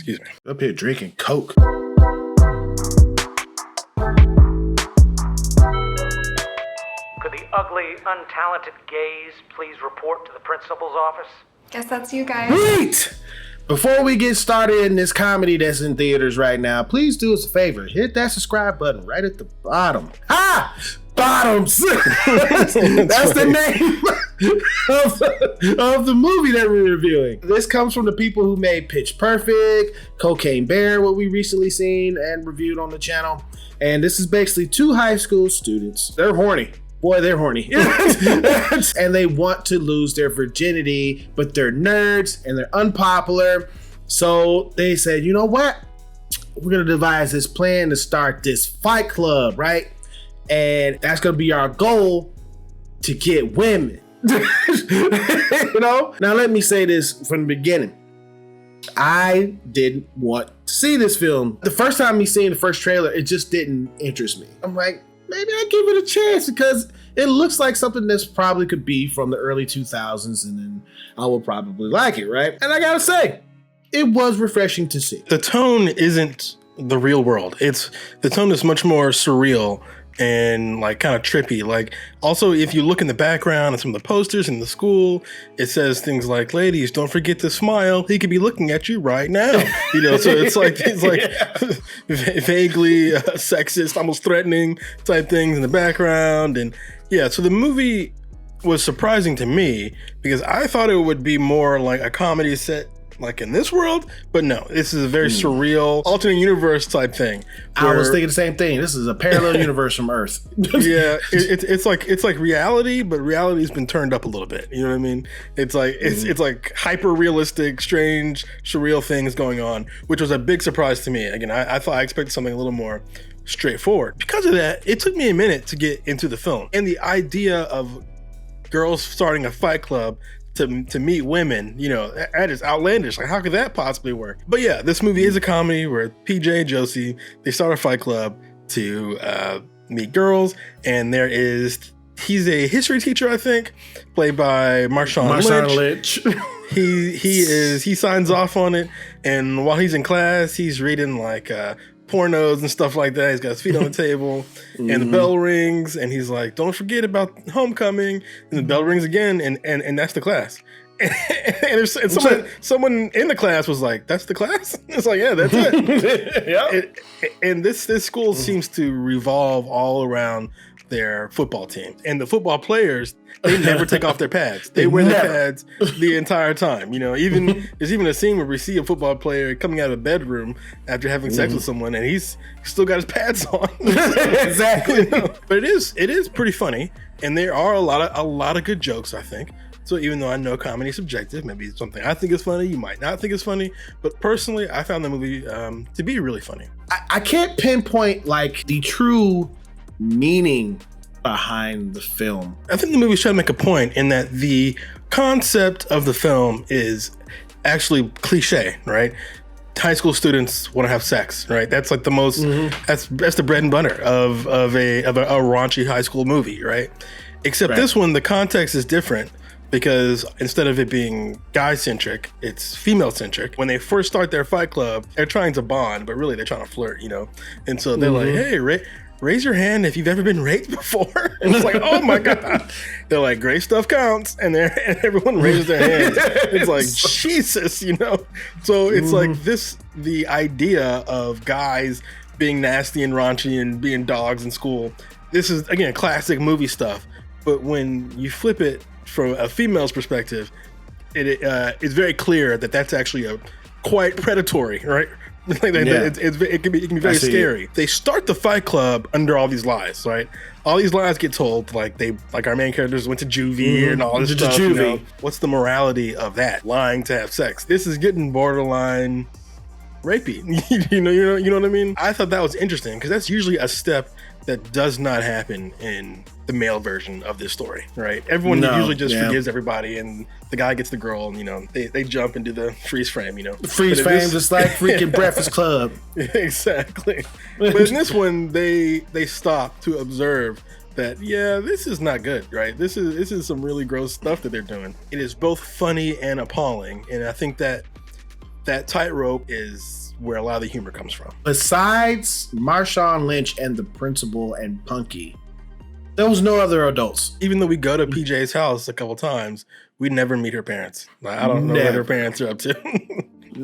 Excuse me. Up here drinking Coke. Could the ugly, untalented gays please report to the principal's office? Guess that's you guys. Wait! Before we get started in this comedy that's in theaters right now, please do us a favor. Hit that subscribe button right at the bottom. Ah! Bottoms! That's the name of the movie that we're reviewing. This comes from the people who made Pitch Perfect, Cocaine Bear, what we recently seen and reviewed on the channel. And this is basically two high school students. They're horny. Boy, they're horny. And they want to lose their virginity, but they're nerds and they're unpopular. So they said, you know what? We're going to devise this plan to start this fight club, right? And that's going to be our goal, to get women. You know? Now, let me say this from the beginning. I didn't want to see this film. The first time me seeing the first trailer, it just didn't interest me. I'm like, maybe I'll give it a chance because it looks like something that's probably could be from the early 2000s and then I will probably like it, right? And I gotta say, it was refreshing to see. The tone isn't the real world. The tone is much more surreal and like kind of trippy. Like also, if you look in the background and some of the posters in the school, it says things like, ladies, don't forget to smile. He could be looking at you right now. You know, so it's like vaguely sexist, almost threatening type things in the background. And yeah, so the movie was surprising to me because I thought it would be more like a comedy set like in this world, but no, this is a very surreal alternate universe type thing. I was thinking the same thing. This is a parallel universe from Earth. Yeah, it's like reality, but reality's been turned up a little bit. You know what I mean? It's like it's like hyper realistic, strange, surreal things going on, which was a big surprise to me. Again, I thought I expected something a little more straightforward. Because of that, it took me a minute to get into the film, and the idea of girls starting a fight club to meet women, you know, that is outlandish. Like, how could that possibly work? But yeah, this movie is a comedy where PJ and Josie, they start a fight club to meet girls, and he's a history teacher, I think, played by Marshawn Lynch. He signs off on it, and while he's in class, he's reading like pornos and stuff like that. He's got his feet on the table and the bell rings and he's like, don't forget about homecoming, and the bell rings again and that's the class. And someone in the class was like, that's the class? It's like, yeah, that's it. Yeah. And this school seems to revolve all around their football team, and the football players, they never take off their pads. They wear their pads the entire time. You know, there's even a scene where we see a football player coming out of a bedroom after having sex with someone, and he's still got his pads on. Exactly. You know? But it is pretty funny, and there are a lot of good jokes, I think. So even though I know comedy is subjective, maybe it's something I think is funny, you might not think it's funny, but personally, I found the movie to be really funny. I can't pinpoint like the true meaning behind the film. I think the movie's trying to make a point in that the concept of the film is actually cliche, right? High school students want to have sex, right? That's like the most, that's the bread and butter of a raunchy high school movie, right? Except this one, the context is different because instead of it being guy-centric, it's female-centric. When they first start their fight club, they're trying to bond, but really they're trying to flirt, you know? And so they're like, hey, raise your hand if you've ever been raped before. And it's like, oh my God. They're like, great stuff counts. And everyone raises their hands. It's like, Jesus, you know? So it's like the idea of guys being nasty and raunchy and being dogs in school. This is, again, classic movie stuff. But when you flip it from a female's perspective, it's very clear that that's actually quite predatory, right? It can be very scary. They start the fight club under all these lies, right? All these lies get told, like our main characters went to juvie and all this stuff. You know? What's the morality of that? Lying to have sex. This is getting borderline rapey. you know what I mean? I thought that was interesting because that's usually a step that does not happen in the male version of this story, right? Everyone usually just forgives everybody, and the guy gets the girl, and you know they jump and do the freeze frame, you know. The freeze frame, just like freaking Breakfast Club. Exactly. But in this one, they stop to observe that this is not good, right? This is some really gross stuff that they're doing. It is both funny and appalling, and I think that that tightrope is where a lot of the humor comes from. Besides Marshawn Lynch and the principal and Punky, there was no other adults. Even though we go to PJ's house a couple times, we never meet her parents. Like, I don't know what her parents are up to.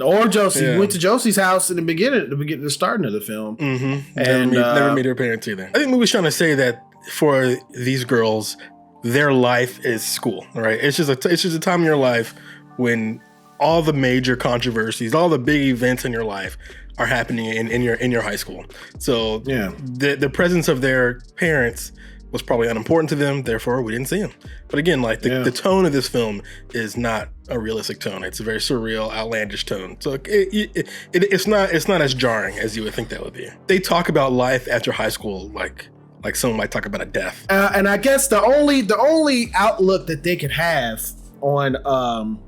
Or Josie. We went to Josie's house in the starting of the film. Mm-hmm. And never meet her parents either. I think the movie's trying to say that for these girls, their life is school, right? It's just a time in your life when all the major controversies, all the big events in your life are happening in your high school. So the presence of their parents was probably unimportant to them, therefore we didn't see them. But again, like the tone of this film is not a realistic tone. It's a very surreal, outlandish tone. So it's not as jarring as you would think that would be. They talk about life after high school like someone might talk about a death. And I guess the only outlook that they could have on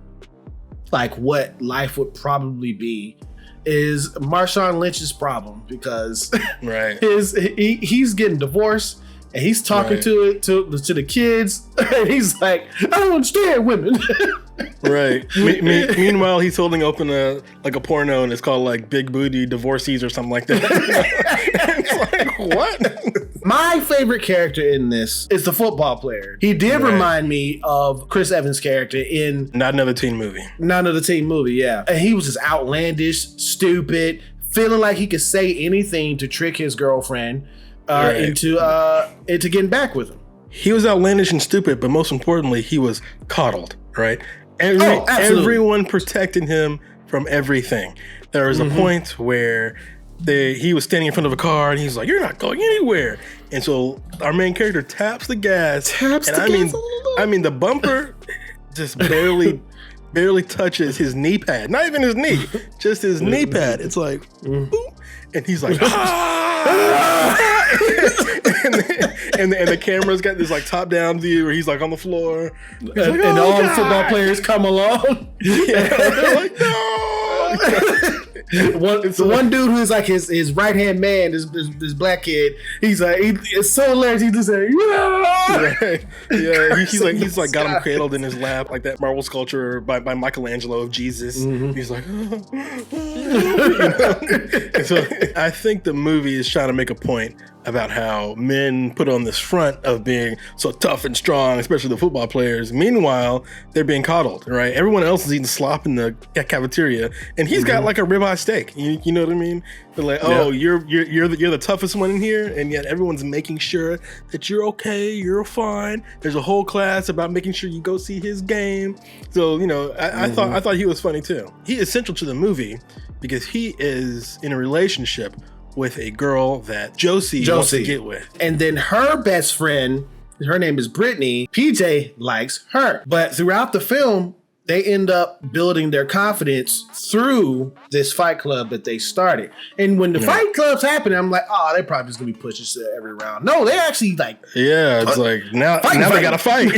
like what life would probably be is Marshawn Lynch's problem, because he's getting divorced and he's talking to the kids and he's like, I don't understand women. Right. Meanwhile, he's holding open a porno and it's called like Big Booty Divorcees or something like that. It's like, what? My favorite character in this is the football player. He did remind me of Chris Evans' character in Not Another Teen Movie. Yeah. And he was just outlandish, stupid, feeling like he could say anything to trick his girlfriend into getting back with him. He was outlandish and stupid, but most importantly, he was coddled, right? Everyone protected him from everything. There was a point where he was standing in front of a car and he's like, "You're not going anywhere." And so our main character taps the gas. I mean, the bumper just barely touches his knee pad. Not even his knee, just his knee pad. It's like, boop, and he's like, and the camera's got this like top down view where he's like on the floor, and all the football players come along. They're like, no. One dude who's like his right hand man, this black kid. He's like, it's so hilarious. He's just like, he's like got him cradled in his lap like that marble sculpture by Michelangelo of Jesus. He's like, And so I think the movie is trying to make a point about how men put on this front of being so tough and strong, especially the football players. Meanwhile, they're being coddled, right? Everyone else is eating slop in the cafeteria, and he's got like a ribeye steak. You know what I mean? They're like, oh, you're the toughest one in here, and yet everyone's making sure that you're okay, you're fine. There's a whole class about making sure you go see his game. So I thought he was funny too. He is central to the movie because he is in a relationship with a girl that Josie wants to get with. And then her best friend, her name is Brittany, PJ likes her. But throughout the film, they end up building their confidence through this fight club that they started. And when the fight clubs happen, I'm like, oh, they're probably just gonna be pushing shit every round. No, they actually like... Yeah, it's like, now they gotta fight,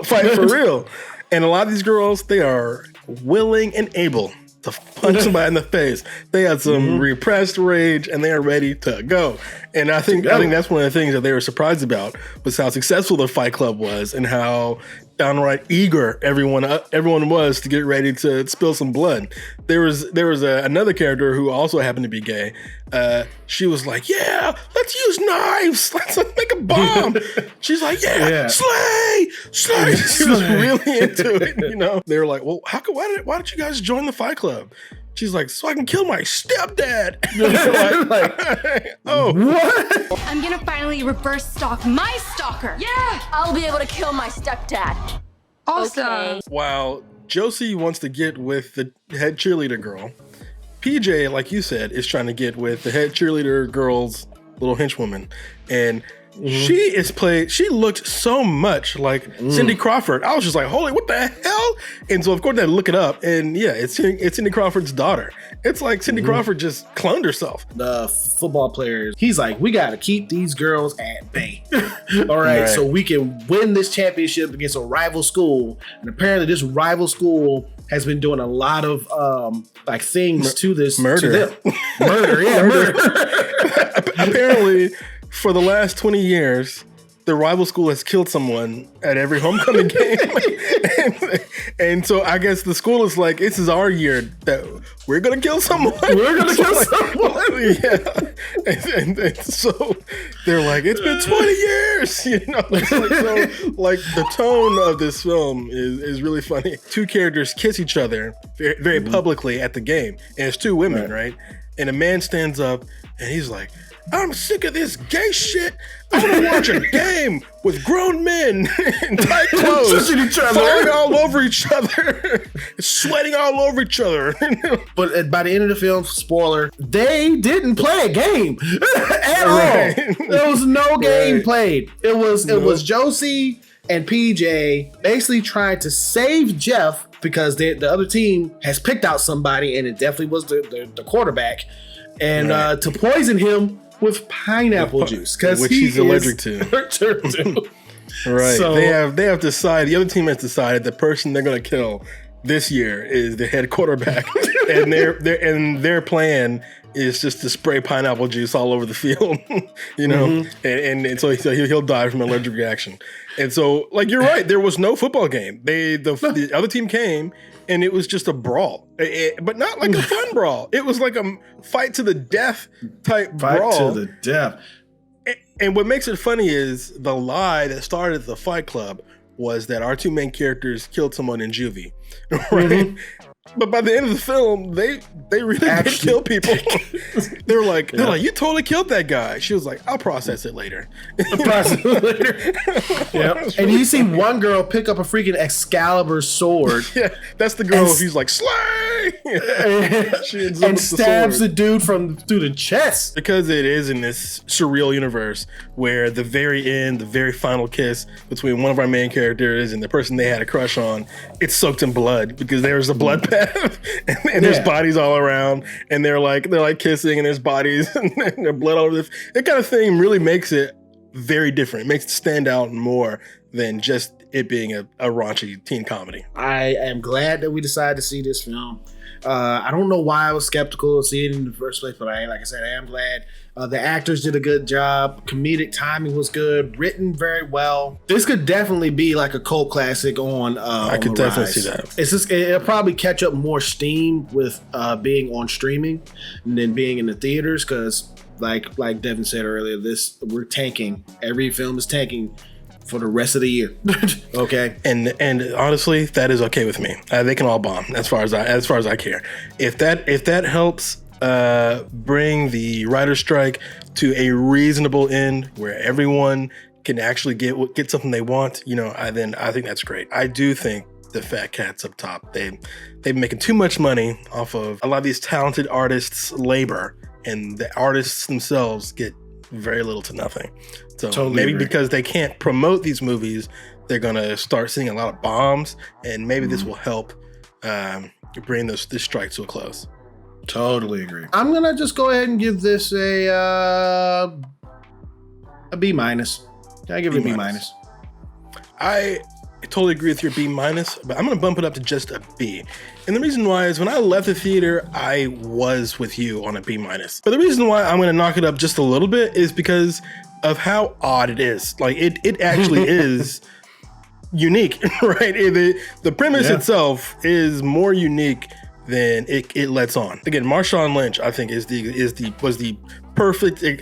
fight for real. And a lot of these girls, they are willing and able to punch somebody in the face. They had some repressed rage and they are ready to go. And I think that's one of the things that they were surprised about was how successful the Fight Club was and how downright eager everyone was to get ready to spill some blood. There was another character who also happened to be gay. She was like, "Yeah, let's use knives. Let's make a bomb." She's like, "Yeah, slay." She was really into it. They were like, "Well, why did you guys join the Fight Club?" She's like, "So I can kill my stepdad." Oh, what? I'm gonna finally reverse stalk my stalker. Yeah, I'll be able to kill my stepdad. Awesome. Okay. While Josie wants to get with the head cheerleader girl, PJ, like you said, is trying to get with the head cheerleader girl's little henchwoman. And she looked so much like Cindy Crawford. I was just like, holy, what the hell? And so of course I had to look it up, and it's Cindy Crawford's daughter. It's like Cindy Crawford just cloned herself. The football players, he's like, we got to keep these girls at bay. All right, so we can win this championship against a rival school. And apparently this rival school has been doing a lot of things to this murder. Murder. Apparently, for the last 20 years, the rival school has killed someone at every homecoming game. and so I guess the school is like, this is our year that we're going to kill someone. We're going to kill someone. Yeah. And so they're like, it's been 20 years. You know, so like the tone of this film is really funny. Two characters kiss each other very, very publicly at the game. And it's two women, right? And a man stands up and he's like, I'm sick of this gay shit. I want to watch a game with grown men in tight clothes, falling all over each other, sweating all over each other. But by the end of the film, spoiler, they didn't play a game at all. There was no game played. It was Josie and PJ basically trying to save Jeff because the other team has picked out somebody, and it definitely was the quarterback, and to poison him with pineapple juice because he's allergic to. Right. So, they have decided, the other team has decided the person they're going to kill this year is the head quarterback, and their plan is just to spray pineapple juice all over the field, you know, and so he'll die from an allergic reaction. And so, like, you're right, there was no football game. The other team came, and it was just a brawl, but not like a fun brawl. It was like a fight to the death type brawl. Fight to the death. And what makes it funny is the lie that started the Fight Club was that our two main characters killed someone in juvie, right? But by the end of the film, they really did kill people. They're like, you totally killed that guy. She was like, I'll process it later. And you see one girl pick up a freaking Excalibur sword. Yeah, that's the girl who's like, slay! She ends up and stabs the dude through the chest. Because it is in this surreal universe where the very end, the very final kiss between one of our main characters and the person they had a crush on, it's soaked in blood because there's a bloodbath. and there's bodies all around, and they're like kissing, and there's bodies and blood all over that kind of thing really makes it very different. It makes it stand out more than just it being a raunchy teen comedy. I am glad that we decided to see this film. I don't know why I was skeptical of seeing it in the first place, but like I said, I am glad. The actors did a good job. Comedic timing was good. Written very well. This could definitely be like a cult classic on I could definitely see that. It'll probably catch up more steam with being on streaming than being in the theaters because, like Devin said earlier, we're tanking. Every film is tanking for the rest of the year. Okay. And honestly, that is okay with me. They can all bomb as far as I care. If that helps bring the writer's strike to a reasonable end where everyone can actually get something they want, you know, then I think that's great. I do think the fat cats up top, they've been making too much money off of a lot of these talented artists' labor, and the artists themselves get very little to nothing. So totally maybe agree. Because they can't promote these movies, they're gonna start seeing a lot of bombs, and maybe this will help bring this strike to a close. Totally agree. I'm gonna just go ahead and give this a B minus. I give it a B minus. I totally agree with your B minus, but I'm gonna bump it up to just a B. And the reason why is when I left the theater, I was with you on a B minus. But the reason why I'm gonna knock it up just a little bit is because of how odd it is. Like it actually is unique, right? The premise itself is more unique than it lets on. Again, Marshawn Lynch, I think, was the perfect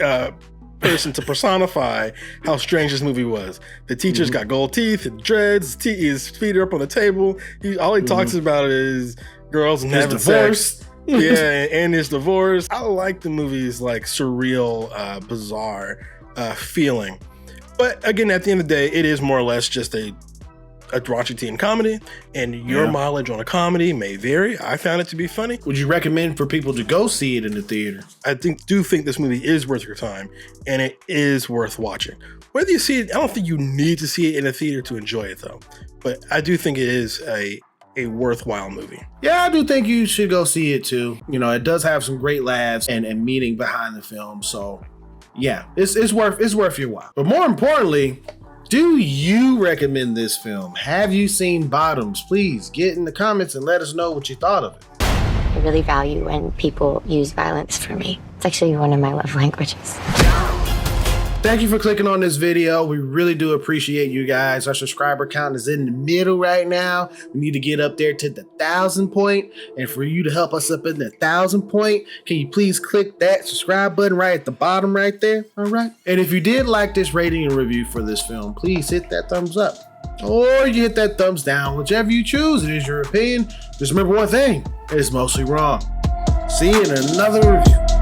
person to personify how strange this movie was. The teacher's got gold teeth and dreads. His feet are up on the table. All he talks about is girls and having sex. Yeah, and his divorce. I like the movie's like surreal, bizarre feeling. But again, at the end of the day, it is more or less just a raunchy teen comedy, and your mileage on a comedy may vary. I found it to be funny. Would you recommend for people to go see it in the theater? I do think this movie is worth your time, and it is worth watching. Whether you see it, I don't think you need to see it in a theater to enjoy it, though. But I do think it is a worthwhile movie. Yeah, I do think you should go see it too. You know, it does have some great laughs and meaning behind the film. So, yeah, it's worth your while. But more importantly, do you recommend this film? Have you seen Bottoms? Please get in the comments and let us know what you thought of it. I really value when people use violence for me. It's actually one of my love languages. Thank you for clicking on this video. We really do appreciate you guys. Our subscriber count is in the middle right now. We need to get up there to the 1,000 point. And for you to help us up in the 1,000 point, can you please click that subscribe button right at the bottom right there? All right. And if you did like this rating and review for this film, please hit that thumbs up. Or you hit that thumbs down, whichever you choose. It is your opinion. Just remember one thing, it's mostly wrong. See you in another review.